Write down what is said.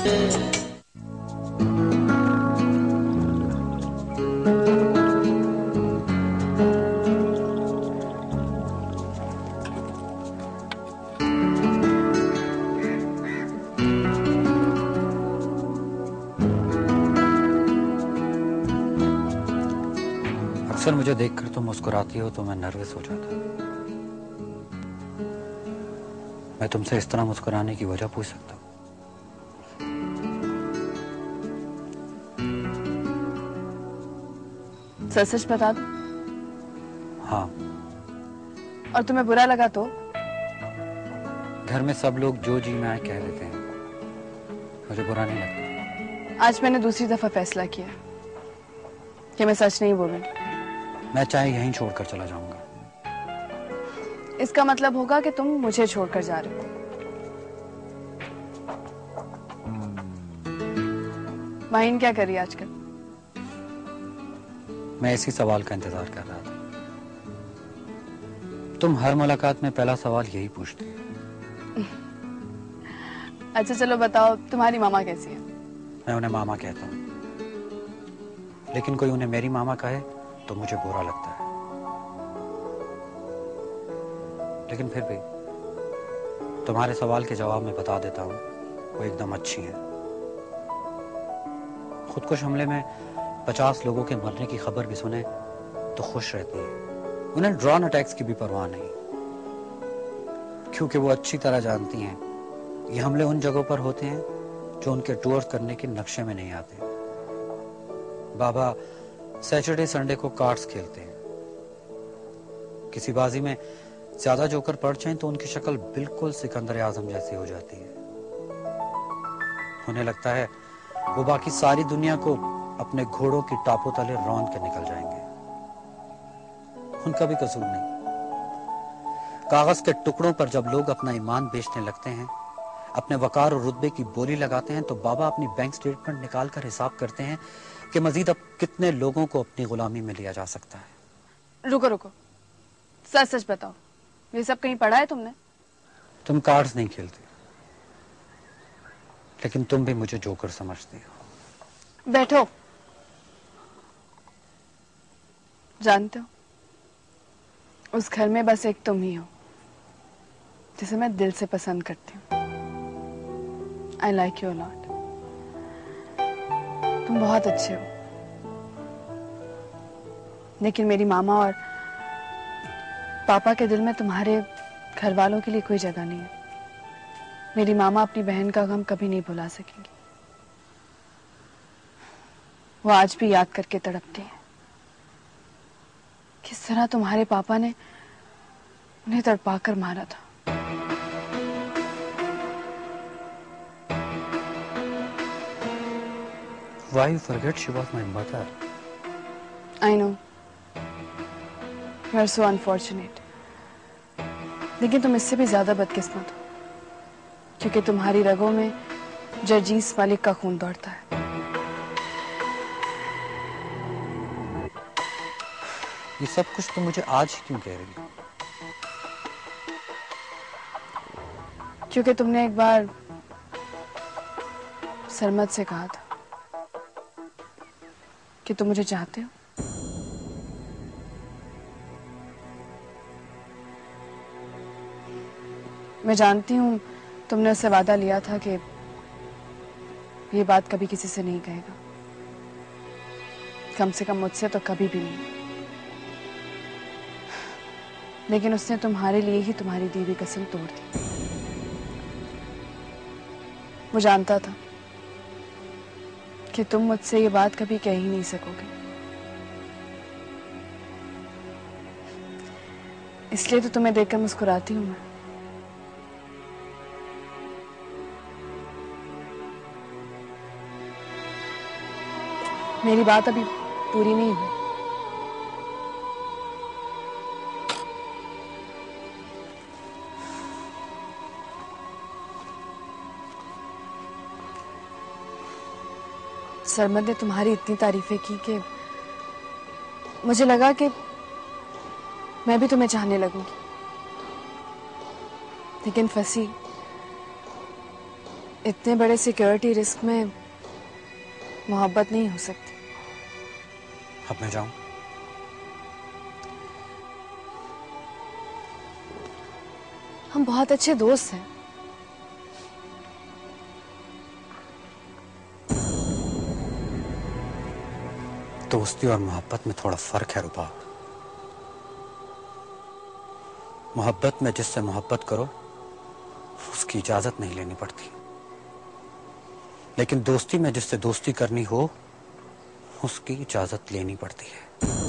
अक्सर मुझे देखकर तुम मुस्कुराती हो तो मैं नर्वस हो जाता हूँ। मैं तुमसे इस तरह मुस्कुराने की वजह पूछ सकता हूँ? सच सच बता दो। हाँ। और तुम्हें बुरा लगा तो? घर में सब लोग जो जी में आए कह देते हैं, मुझे बुरा नहीं लगता। आज मैंने दूसरी दफा फैसला किया कि मैं सच नहीं बोलूंगी। मैं चाहे यहीं छोड़कर चला जाऊंगा। इसका मतलब होगा कि तुम मुझे छोड़कर जा रहे हो। माहिन क्या कर रही है आजकल? मैं इसी सवाल का इंतजार कर रहा था। तुम हर मुलाकात में पहला सवाल यही पूछती हो। अच्छा चलो बताओ, तुम्हारी मामा कैसी है? मैं उन्हें मामा कहता हूँ, लेकिन कोई उन्हें मेरी मामा कहे तो मुझे बुरा लगता है। लेकिन फिर भी तुम्हारे सवाल के जवाब में बता देता हूँ, वो एकदम अच्छी हैं। खुदकुश हमले में 50 लोगों के मरने की खबर भी सुने तो खुश रहती हैं। उन्हें ड्रोन अटैक्स की भी परवाह नहीं, क्योंकि वो अच्छी तरह जानती हैं ये हमले उन जगहों पर होते हैं जो उनके टूर्स करने के नक्शे में नहीं आते। बाबा सैटरडे संडे को कार्ड्स खेलते हैं। किसी बाजी में ज्यादा जोकर पड़ जाएं तो उनकी शक्ल बिल्कुल सिकंदर आजम जैसी हो जाती है। उन्हें लगता है वो बाकी सारी दुनिया को अपने घोड़ों की टापों तले रौंद के निकल जाएंगे। उनका भी कसूर नहीं। कागज के टुकड़ों पर जब लोग अपना ईमान बेचने लगते हैं, अपने वकार और रुतबे की बोली लगाते हैं, तो बाबा अपनी बैंक स्टेटमेंट निकालकर हिसाब करते हैं कि मजीद अब कितने लोगों को अपनी गुलामी में लिया जा सकता है। रुको रुको, सच सच बताओ, ये सब कहीं पढ़ा है तुमने? तुम कार्ड्स नहीं खेलते, लेकिन तुम भी मुझे जोकर समझती हो। बैठो। जानते हो, उस घर में बस एक तुम ही हो जिसे मैं दिल से पसंद करती हूँ। I like you a lot. तुम बहुत अच्छे हो, लेकिन मेरी मामा और पापा के दिल में तुम्हारे घर वालों के लिए कोई जगह नहीं है। मेरी मामा अपनी बहन का गम कभी नहीं भुला सकेंगी। वो आज भी याद करके तड़पती है किस तरह तुम्हारे पापा ने उन्हें तड़पाकर मारा था। Why you forget she was my mother? I know. You are so unfortunate. लेकिन तुम इससे भी ज्यादा बदकिस्मत हो, क्योंकि तुम्हारी रगों में जर्जीस मालिक का खून दौड़ता है। ये सब कुछ तुम मुझे आज ही क्यों कह रही हो? क्योंकि तुमने एक बार सरमद से कहा था कि तुम मुझे चाहते हो। मैं जानती हूँ तुमने उससे वादा लिया था कि ये बात कभी किसी से नहीं कहेगा, कम से कम मुझसे तो कभी भी नहीं। लेकिन उसने तुम्हारे लिए ही तुम्हारी दी हुई कसम तोड़ दी। वो जानता था कि तुम मुझसे ये बात कभी कह ही नहीं सकोगे, इसलिए तो तुम्हें देखकर मुस्कुराती हूं मैं। मेरी बात अभी पूरी नहीं हुई। सरमद ने तुम्हारी इतनी तारीफें की कि मुझे लगा कि मैं भी तुम्हें चाहने लगूंगी, लेकिन फंसी इतने बड़े सिक्योरिटी रिस्क में मोहब्बत नहीं हो सकती। अब मैं जाऊं? हम बहुत अच्छे दोस्त हैं। दोस्ती और मोहब्बत में थोड़ा फर्क है रूपा। मोहब्बत में जिससे मोहब्बत करो उसकी इजाजत नहीं लेनी पड़ती, लेकिन दोस्ती में जिससे दोस्ती करनी हो उसकी इजाजत लेनी पड़ती है।